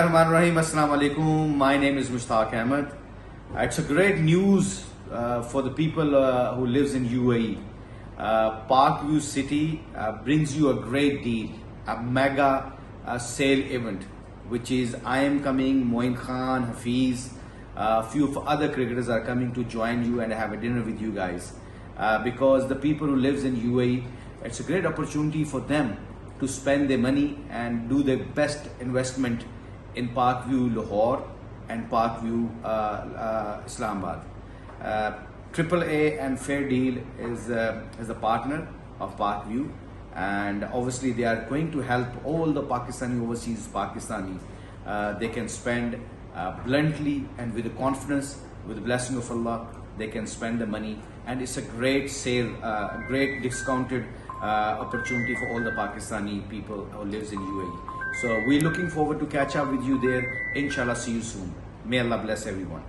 Assalamu alaikum. My name is Mushtaq Ahmed. It's a great news for the people who lives in UAE. Parkview City brings you a great deal, a mega sale event, which is I am coming, Moin Khan, Hafiz, a few of other cricketers are coming to join you and have a dinner with you guys. Because the people who lives in UAE, it's a great opportunity for them to spend their money and do their best investment in Parkview Lahore and Parkview Islamabad. AAA and Fair Deal is a partner of Parkview, and obviously they are going to help all the Pakistani overseas Pakistanis. They can spend bluntly and with the confidence, with the blessing of Allah. They can spend the money, and it's a great sale, a great discounted opportunity for all the Pakistani people who lives in UAE. So we're looking forward to catch up with you there. Inshallah, see you soon. May Allah bless everyone.